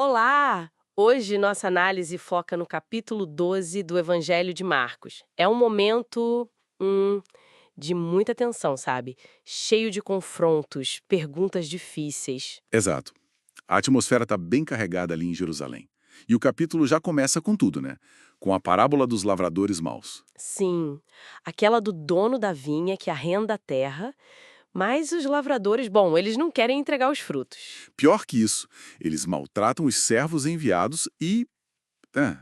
Olá! Hoje nossa análise foca no capítulo 12 do Evangelho de Marcos. É um momento de muita tensão, sabe? Cheio de confrontos, perguntas difíceis. Exato. A atmosfera está bem carregada ali em Jerusalém. E o capítulo já começa com tudo, né? Com a parábola dos lavradores maus. Sim, aquela do dono da vinha que arrenda a terra, mas os lavradores, bom, eles não querem entregar os frutos. Pior que isso, eles maltratam os servos enviados e... é,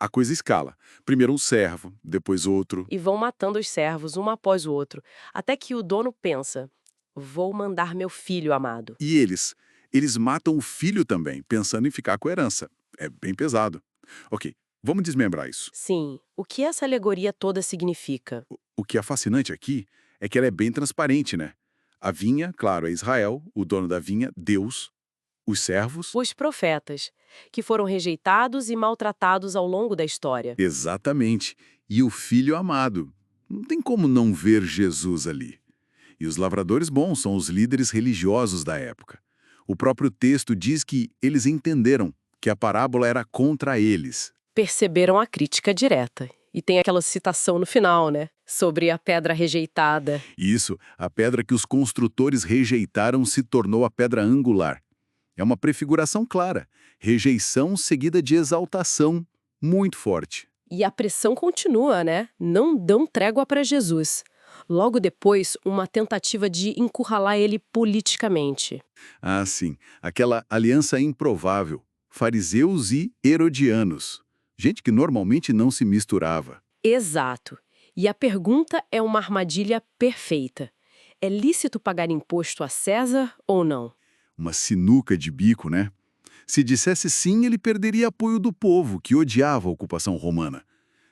a coisa escala. Primeiro um servo, depois outro. E vão matando os servos, um após o outro, até que o dono pensa: vou mandar meu filho amado. E eles matam o filho também, pensando em ficar com a herança. É bem pesado. Ok, vamos desmembrar isso. Sim, o que essa alegoria toda significa? O que é fascinante aqui é que ela é bem transparente, né? A vinha, claro, é Israel, o dono da vinha, Deus, os servos. Os profetas, que foram rejeitados e maltratados ao longo da história. Exatamente. E o filho amado. Não tem como não ver Jesus ali. E os lavradores bons são os líderes religiosos da época. O próprio texto diz que eles entenderam que a parábola era contra eles. Perceberam a crítica direta. E tem aquela citação no final, né? Sobre a pedra rejeitada. E isso, a pedra que os construtores rejeitaram se tornou a pedra angular. É uma prefiguração clara. Rejeição seguida de exaltação muito forte. E a pressão continua, né? Não dão trégua para Jesus. Logo depois, uma tentativa de encurralar ele politicamente. Ah, sim. Aquela aliança improvável. Fariseus e herodianos. Gente que normalmente não se misturava. Exato. E a pergunta é uma armadilha perfeita. É lícito pagar imposto a César ou não? Uma sinuca de bico, né? Se dissesse sim, ele perderia apoio do povo, que odiava a ocupação romana.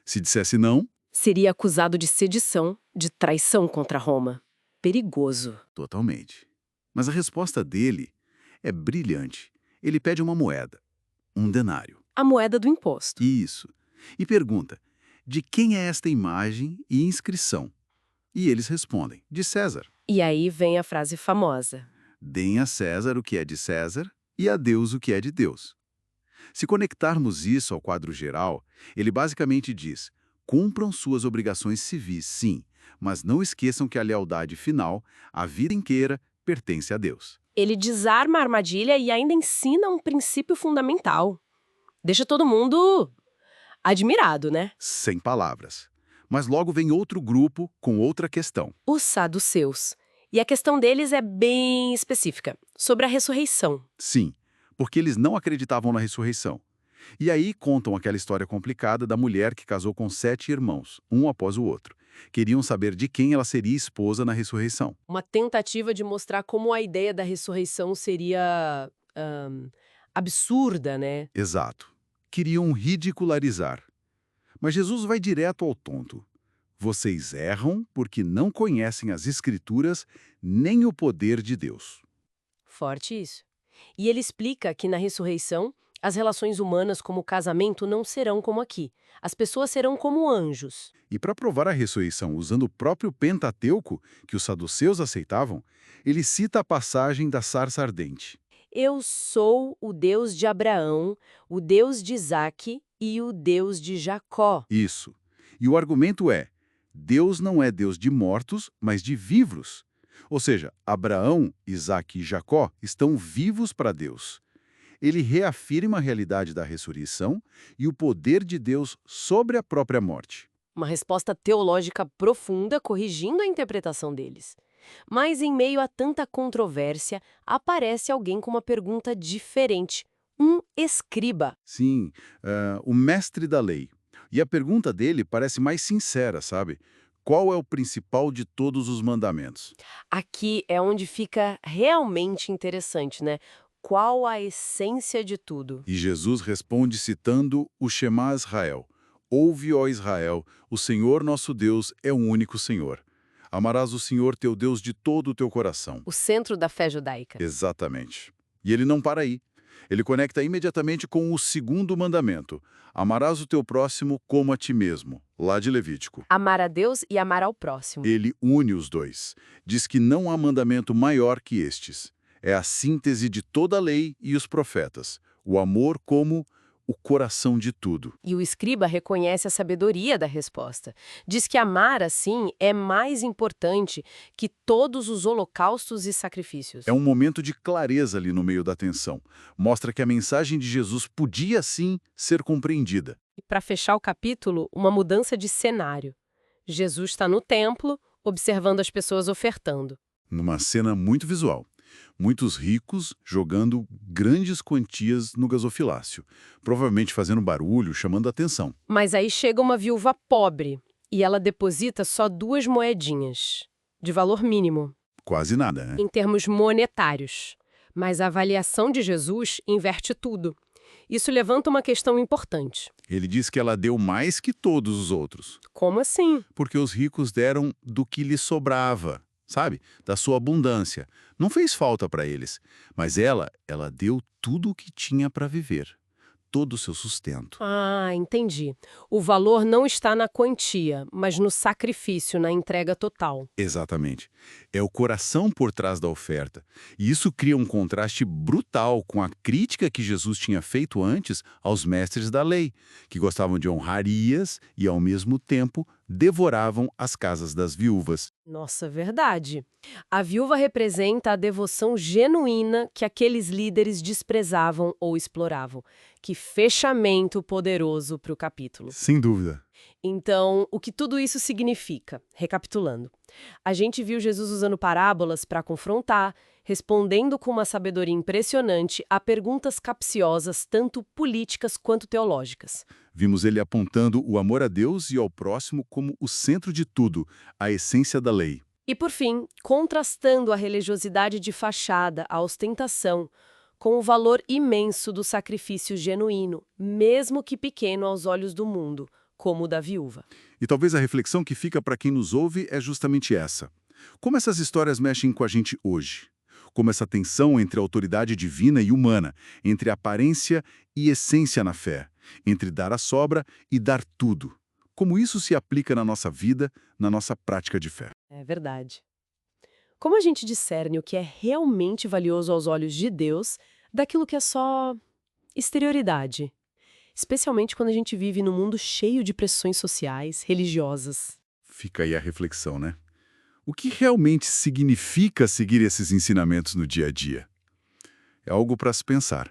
Se dissesse não, Seria acusado de sedição, de traição contra Roma. Perigoso. totalmente. Mas a resposta dele é brilhante. Ele pede uma moeda, um denário. A moeda do imposto. Isso. E pergunta: de quem é esta imagem e inscrição? E eles respondem: de César. E aí vem a frase famosa. Deem a César o que é de César e a Deus o que é de Deus. Se conectarmos isso ao quadro geral, ele basicamente diz: cumpram suas obrigações civis, sim, mas não esqueçam que a lealdade final, a vida inteira, pertence a Deus. Ele desarma a armadilha e ainda ensina um princípio fundamental. Deixa todo mundo admirado, né? Sem palavras. Mas logo vem outro grupo com outra questão. Os saduceus. E a questão deles é bem específica, sobre a ressurreição. Sim, porque eles não acreditavam na ressurreição. E aí contam aquela história complicada da mulher que casou com 7 irmãos, um após o outro. Queriam saber de quem ela seria esposa na ressurreição. Uma tentativa de mostrar como a ideia da ressurreição seria absurda, né? Exato. Queriam ridicularizar. Mas Jesus vai direto ao tonto. Vocês erram porque não conhecem as Escrituras nem o poder de Deus. Forte isso. E ele explica que na ressurreição, as relações humanas como o casamento não serão como aqui. As pessoas serão como anjos. E para provar a ressurreição usando o próprio Pentateuco, que os saduceus aceitavam, ele cita a passagem da sarça ardente. Eu sou o Deus de Abraão, o Deus de Isaque e o Deus de Jacó. Isso. E o argumento é: Deus não é Deus de mortos, mas de vivos. Ou seja, Abraão, Isaque e Jacó estão vivos para Deus. Ele reafirma a realidade da ressurreição e o poder de Deus sobre a própria morte. Uma resposta teológica profunda corrigindo a interpretação deles. Mas em meio a tanta controvérsia, aparece alguém com uma pergunta diferente. Um escriba. Sim, o mestre da lei. E a pergunta dele parece mais sincera, sabe? Qual é o principal de todos os mandamentos? Aqui é onde fica realmente interessante, né? Qual a essência de tudo? E Jesus responde citando o Shema Israel. Ouve, ó Israel, o Senhor nosso Deus é o único Senhor. Amarás o Senhor teu Deus de todo o teu coração. O centro da fé judaica. Exatamente. E ele não para aí. Ele conecta imediatamente com o segundo mandamento. Amarás o teu próximo como a ti mesmo, lá de Levítico. Amar a Deus e amar ao próximo. Ele une os dois. Diz que não há mandamento maior que estes. É a síntese de toda a lei e os profetas. O amor como o coração de tudo. E o escriba reconhece a sabedoria da resposta. Diz que amar assim é mais importante que todos os holocaustos e sacrifícios. É um momento de clareza ali no meio da tensão. Mostra que a mensagem de Jesus podia, sim, ser compreendida. E para fechar o capítulo, uma mudança de cenário. Jesus está no templo, observando as pessoas ofertando. Numa cena muito visual. Muitos ricos jogando grandes quantias no gasofilácio, provavelmente fazendo barulho, chamando a atenção. Mas aí chega uma viúva pobre e ela deposita só 2 moedinhas, de valor mínimo, Quase nada, né? em termos monetários. Mas a avaliação de Jesus inverte tudo. Isso levanta uma questão importante. Ele diz que ela deu mais que todos os outros, Como assim? porque os ricos deram do que lhes sobrava, sabe? Da sua abundância. Não fez falta para eles, mas ela deu tudo o que tinha para viver, todo o seu sustento. Ah, entendi. O valor não está na quantia, mas no sacrifício, na entrega total. Exatamente. É o coração por trás da oferta. E isso cria um contraste brutal com a crítica que Jesus tinha feito antes aos mestres da lei, que gostavam de honrarias e, ao mesmo tempo, devoravam as casas das viúvas. Nossa, verdade. A viúva representa a devoção genuína que aqueles líderes desprezavam ou exploravam. Que fechamento poderoso para o capítulo. Sem dúvida. Então, o que tudo isso significa? Recapitulando. A gente viu Jesus usando parábolas para confrontar, respondendo com uma sabedoria impressionante a perguntas capciosas, tanto políticas quanto teológicas. Vimos ele apontando o amor a Deus e ao próximo como o centro de tudo, a essência da lei. E, por fim, contrastando a religiosidade de fachada, a ostentação, com o valor imenso do sacrifício genuíno, mesmo que pequeno aos olhos do mundo, como o da viúva. E talvez a reflexão que fica para quem nos ouve é justamente essa. Como essas histórias mexem com a gente hoje? Como essa tensão entre a autoridade divina e humana, entre aparência e essência na fé, entre dar a sobra e dar tudo. Como isso se aplica na nossa vida, na nossa prática de fé. É verdade. Como a gente discerne o que é realmente valioso aos olhos de Deus daquilo que é só exterioridade? Especialmente quando a gente vive num mundo cheio de pressões sociais, religiosas. Fica aí a reflexão, né? O que realmente significa seguir esses ensinamentos no dia a dia? É algo para se pensar.